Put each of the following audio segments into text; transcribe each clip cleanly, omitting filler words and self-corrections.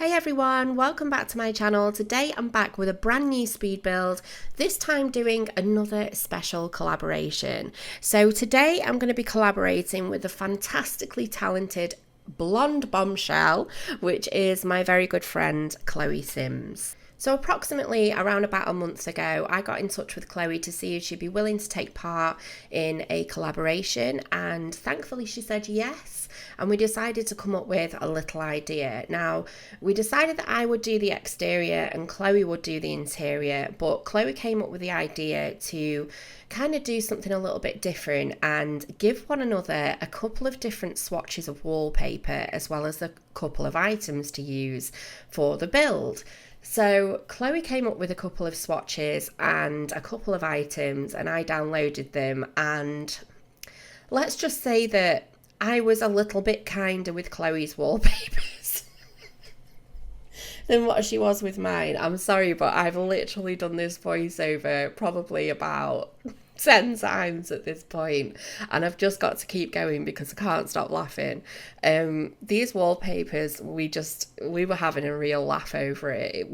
Hey everyone, welcome back to my channel. Today I'm back with a brand new speed build, this time doing another special collaboration. So today I'm going to be collaborating with the fantastically talented blonde bombshell, which is my very good friend Chloessims. So approximately around about a month ago, I got in touch with Chloe to see if she'd be willing to take part in a collaboration, and thankfully she said yes, and we decided to come up with a little idea. Now, we decided that I would do the exterior and Chloe would do the interior, but Chloe came up with the idea to kind of do something a little bit different and give one another a couple of different swatches of wallpaper as well as a couple of items to use for the build. So Chloe came up with a couple of swatches and a couple of items, and I downloaded them, and let's just say that I was a little bit kinder with Chloe's wallpapers than what she was with mine. I'm sorry, but I've literally done this voiceover probably about 10 times at this point, and I've just got to keep going because I can't stop laughing. These wallpapers, we were having a real laugh over it.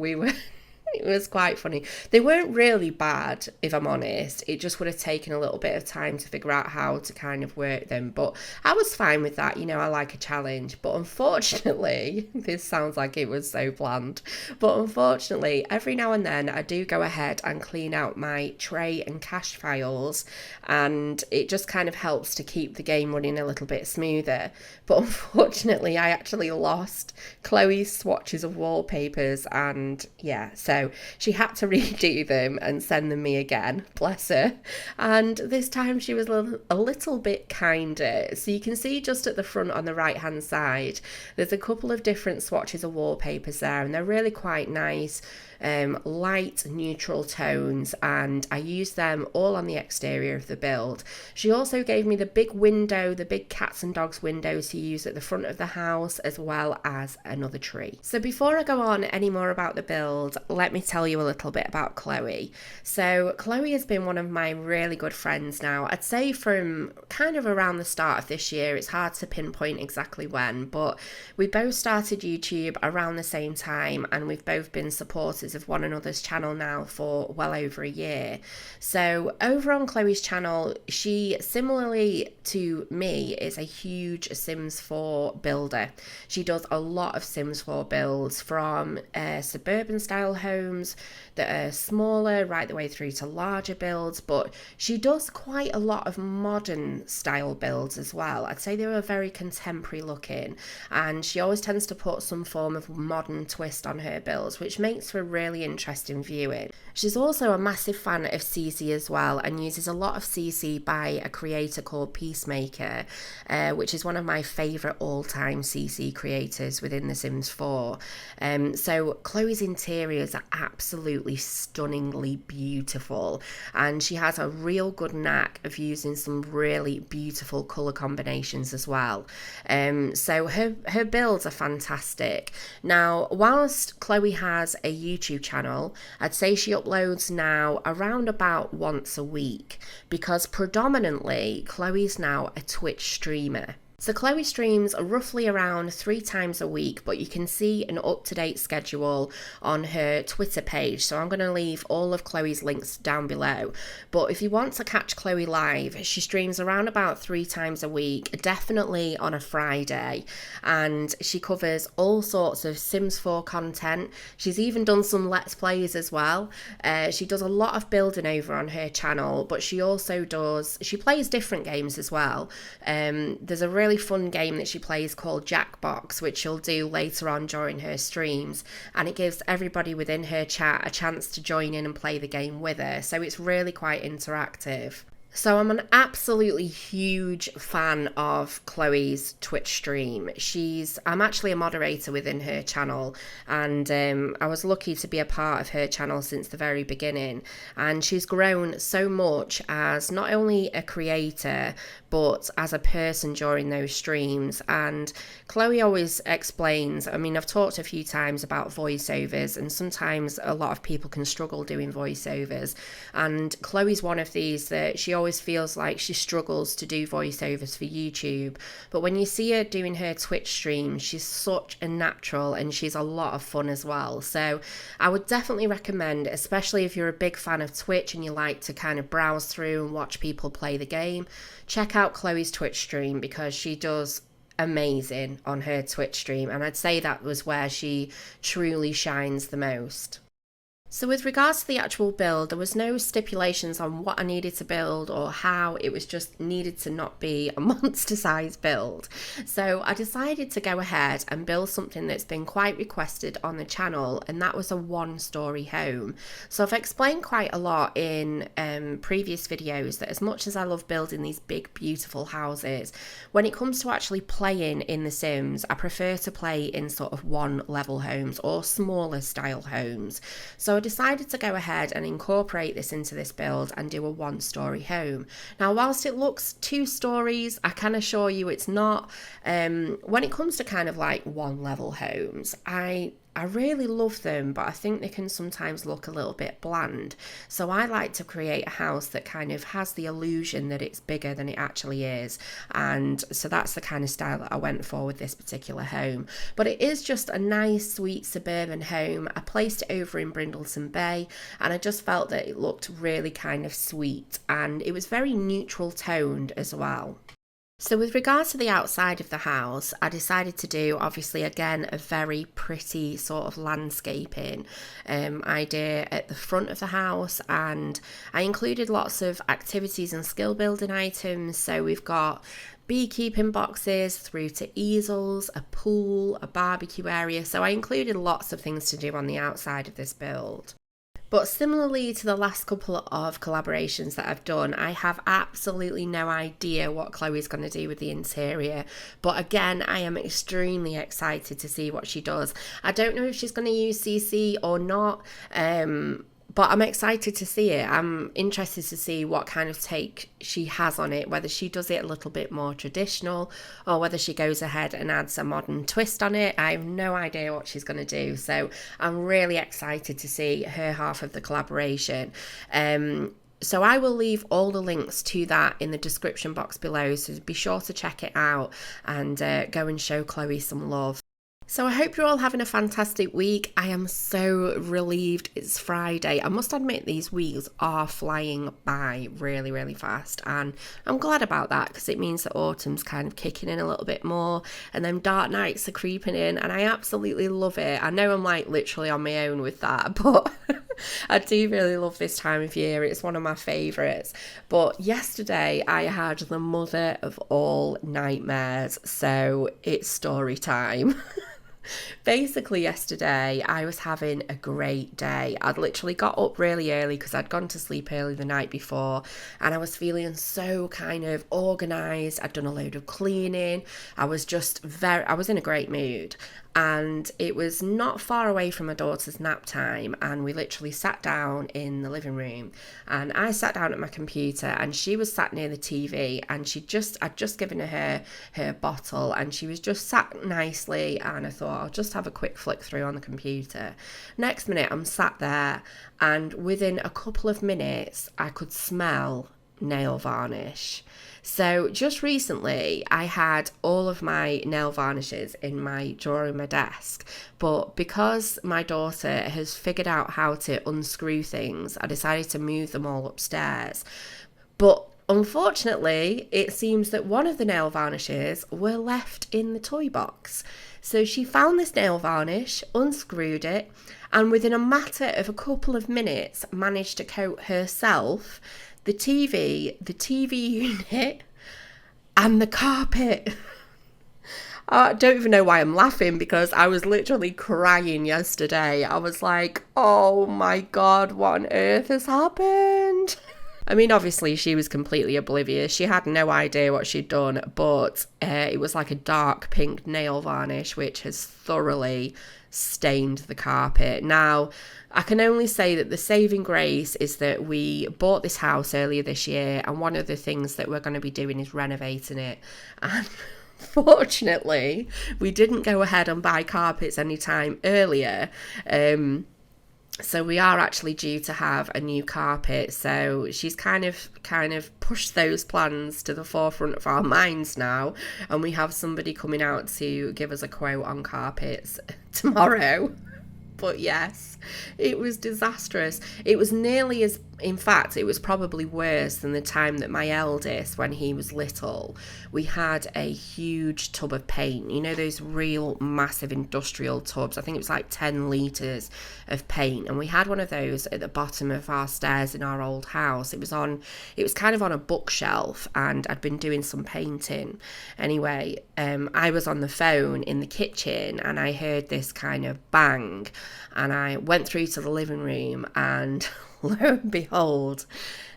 It was quite funny. They weren't really bad, if I'm honest. It just would have taken a little bit of time to figure out how to kind of work them. But I was fine with that. You know, I like a challenge. But unfortunately, this sounds like it was so planned. But unfortunately, every now and then I do go ahead and clean out my tray and cache files. And it just kind of helps to keep the game running a little bit smoother. But unfortunately, I actually lost Chloe's swatches of wallpapers. And yeah, so she had to redo them and send them me again, bless her. And this time she was a little bit kinder. So you can see just at the front on the right hand side, there's a couple of different swatches of wallpapers there, and they're really quite nice. Light neutral tones, and I used them all on the exterior of the build. She also gave me the big window, the big cats and dogs window to use at the front of the house, as well as another tree. So before I go on any more about the build, let me tell you a little bit about Chloe. So Chloe has been one of my really good friends now, I'd say from kind of around the start of this year. It's hard to pinpoint exactly when, but we both started YouTube around the same time, and we've both been supporters of one another's channel now for well over a year. So over on Chloe's channel, she, similarly to me, is a huge Sims 4 builder. She does a lot of Sims 4 builds, from suburban style homes that are smaller right the way through to larger builds, but she does quite a lot of modern style builds as well. I'd say they were very contemporary looking, and she always tends to put some form of modern twist on her builds, which makes for really interesting viewing. She's also a massive fan of CC as well, and uses a lot of CC by a creator called Peacemaker, which is one of my favourite all-time CC creators within The Sims 4. So Chloe's interiors are absolutely stunningly beautiful, and she has a real good knack of using some really beautiful colour combinations as well. So her builds are fantastic. Now, whilst Chloe has a YouTube channel, I'd say she uploads now around about once a week, because predominantly Chloe's now a Twitch streamer. So Chloe streams roughly around 3 times a week, but you can see an up-to-date schedule on her Twitter page. So I'm going to leave all of Chloe's links down below. But if you want to catch Chloe live, she streams around about 3 times a week, definitely on a Friday. And she covers all sorts of Sims 4 content. She's even done some Let's Plays as well. She does a lot of building over on her channel, but she plays different games as well. There's a really fun game that she plays called Jackbox, which she'll do later on during her streams, and it gives everybody within her chat a chance to join in and play the game with her, so it's really quite interactive. So I'm an absolutely huge fan of Chloe's Twitch stream. I'm actually a moderator within her channel, and I was lucky to be a part of her channel since the very beginning. And she's grown so much as not only a creator, but as a person during those streams. And Chloe always explains, I mean, I've talked a few times about voiceovers, and sometimes a lot of people can struggle doing voiceovers. And Chloe's one of these that she always feels like she struggles to do voiceovers for YouTube. But when you see her doing her Twitch streams, she's such a natural and she's a lot of fun as well. So I would definitely recommend, especially if you're a big fan of Twitch and you like to kind of browse through and watch people play the game, check out Chloe's Twitch stream because she does amazing on her Twitch stream, and I'd say that was where she truly shines the most. So with regards to the actual build, there was no stipulations on what I needed to build or how. It was just needed to not be a monster size build. So I decided to go ahead and build something that's been quite requested on the channel, and that was a 1-story home. So I've explained quite a lot in previous videos that as much as I love building these big beautiful houses, when it comes to actually playing in The Sims, I prefer to play in sort of 1-level homes or smaller style homes. So I decided to go ahead and incorporate this into this build and do a 1-story home. Now, whilst it looks 2 stories, I can assure you it's not. When it comes to kind of like 1-level homes, I really love them, but I think they can sometimes look a little bit bland. So I like to create a house that kind of has the illusion that it's bigger than it actually is. And so that's the kind of style that I went for with this particular home. But it is just a nice, sweet suburban home. I placed it over in Brindleton Bay, and I just felt that it looked really kind of sweet, and it was very neutral toned as well. So with regards to the outside of the house, I decided to do, obviously, again, a very pretty sort of landscaping idea at the front of the house, and I included lots of activities and skill building items. So we've got beekeeping boxes through to easels, a pool, a barbecue area. So I included lots of things to do on the outside of this build. But similarly to the last couple of collaborations that I've done, I have absolutely no idea what Chloe's going to do with the interior. But again, I am extremely excited to see what she does. I don't know if she's going to use CC or not, but I'm excited to see it. I'm interested to see what kind of take she has on it, whether she does it a little bit more traditional or whether she goes ahead and adds a modern twist on it. I have no idea what she's going to do. So I'm really excited to see her half of the collaboration. So I will leave all the links to that in the description box below. So be sure to check it out and go and show Chloe some love. So I hope you're all having a fantastic week. I am so relieved it's Friday. I must admit these weeks are flying by really, really fast, and I'm glad about that because it means that autumn's kind of kicking in a little bit more and then dark nights are creeping in, and I absolutely love it. I know I'm like literally on my own with that, but I do really love this time of year. It's one of my favourites. But yesterday I had the mother of all nightmares, so it's story time. Basically yesterday I was having a great day. I'd literally got up really early because I'd gone to sleep early the night before, and I was feeling so kind of organised. I'd done a load of cleaning. I was in a great mood, and it was not far away from my daughter's nap time, and we literally sat down in the living room, and I sat down at my computer and she was sat near the TV, and I'd just given her bottle, and she was just sat nicely, and I thought I'll just have a quick flick through on the computer. Next minute I'm sat there, and within a couple of minutes I could smell nail varnish. So just recently I had all of my nail varnishes in my drawer in my desk, but because my daughter has figured out how to unscrew things, I decided to move them all upstairs. But unfortunately, it seems that one of the nail varnishes were left in the toy box. So she found this nail varnish, unscrewed it, and within a matter of a couple of minutes managed to coat herself, the TV unit, and the carpet. I don't even know why I'm laughing, because I was literally crying yesterday. I was like, oh my God, what on earth has happened? I mean, obviously she was completely oblivious. She had no idea what she'd done, but it was like a dark pink nail varnish, which has thoroughly stained the carpet. Now, I can only say that the saving grace is that we bought this house earlier this year, and one of the things that we're going to be doing is renovating it. And fortunately, we didn't go ahead and buy carpets anytime earlier. So we are actually due to have a new carpet. So she's kind of pushed those plans to the forefront of our minds now, and we have somebody coming out to give us a quote on carpets tomorrow. But yes, it was disastrous. It was nearly as, in fact, it was probably worse than the time that my eldest, when he was little, we had a huge tub of paint. You know, those real massive industrial tubs. I think it was like 10 litres of paint. And we had one of those at the bottom of our stairs in our old house. It was kind of on a bookshelf, and I'd been doing some painting. Anyway, I was on the phone in the kitchen and I heard this kind of bang, and I went through to the living room, and lo and behold,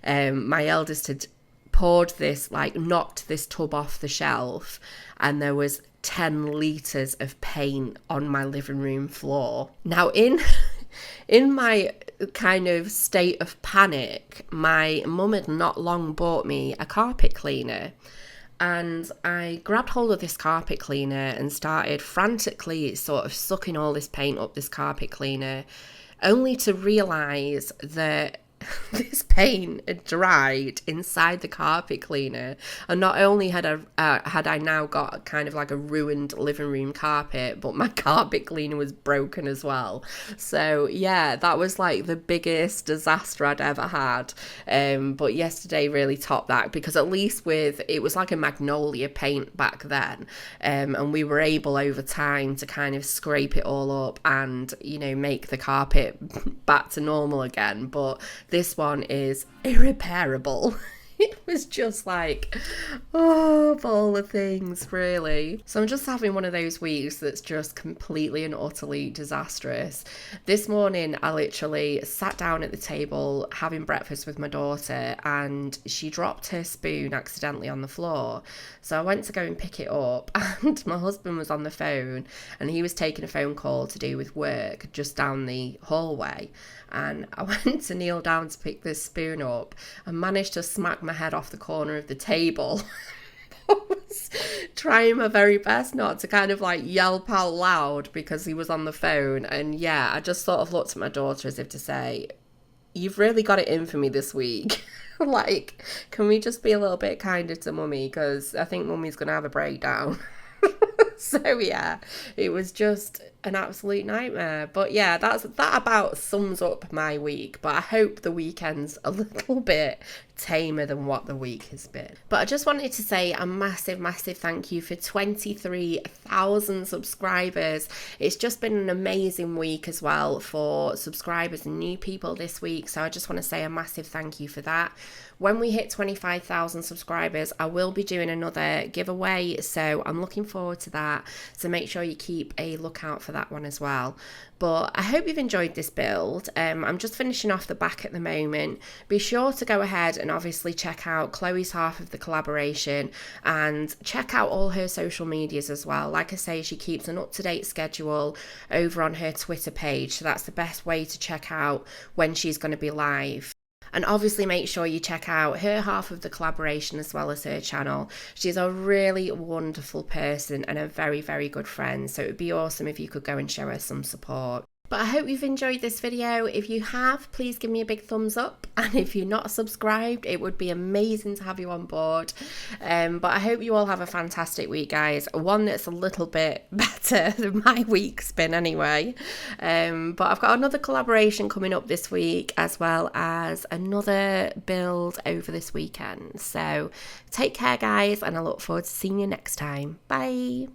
my eldest had knocked this tub off the shelf, and there was 10 litres of paint on my living room floor. Now, in my kind of state of panic, my mum had not long bought me a carpet cleaner. And I grabbed hold of this carpet cleaner and started frantically sort of sucking all this paint up this carpet cleaner, only to realise that this paint had dried inside the carpet cleaner. And not only had I now got kind of like a ruined living room carpet, but my carpet cleaner was broken as well. So yeah, that was like the biggest disaster I'd ever had. But yesterday really topped that, because at least it was like a magnolia paint back then, and we were able over time to kind of scrape it all up and, you know, make the carpet back to normal again. But this one is irreparable. It was just like, oh, of all the things, really. So I'm just having one of those weeks that's just completely and utterly disastrous. This morning, I literally sat down at the table having breakfast with my daughter, and she dropped her spoon accidentally on the floor. So I went to go and pick it up, and my husband was on the phone, and he was taking a phone call to do with work just down the hallway. And I went to kneel down to pick this spoon up and managed to smack my head off the corner of the table. I was trying my very best not to kind of like yelp out loud because he was on the phone. And yeah, I just sort of looked at my daughter as if to say, you've really got it in for me this week. Like, can we just be a little bit kinder to mummy? Because I think mummy's going to have a breakdown. So yeah, it was just an absolute nightmare. But yeah, that about sums up my week. But I hope the weekend's a little bit tamer than what the week has been. But I just wanted to say a massive thank you for 23,000 subscribers. It's just been an amazing week as well for subscribers and new people this week. So I just want to say a massive thank you for that. When we hit 25,000 subscribers, I will be doing another giveaway, so I'm looking forward to that. So make sure you keep a lookout for that one as well. But I hope you've enjoyed this build. I'm just finishing off the back at the moment. Be sure to go ahead and obviously check out Chloe's half of the collaboration, and check out all her social medias as well. Like I say, she keeps an up-to-date schedule over on her Twitter page, so that's the best way to check out when she's going to be live. And obviously make sure you check out her half of the collaboration as well as her channel. She's a really wonderful person and a very good friend. So it would be awesome if you could go and show her some support. But I hope you've enjoyed this video. If you have, please give me a big thumbs up. And if you're not subscribed, it would be amazing to have you on board. But I hope you all have a fantastic week, guys. One that's a little bit better than my week's been anyway. But I've got another collaboration coming up this week, as well as another build over this weekend. So take care, guys, and I look forward to seeing you next time. Bye.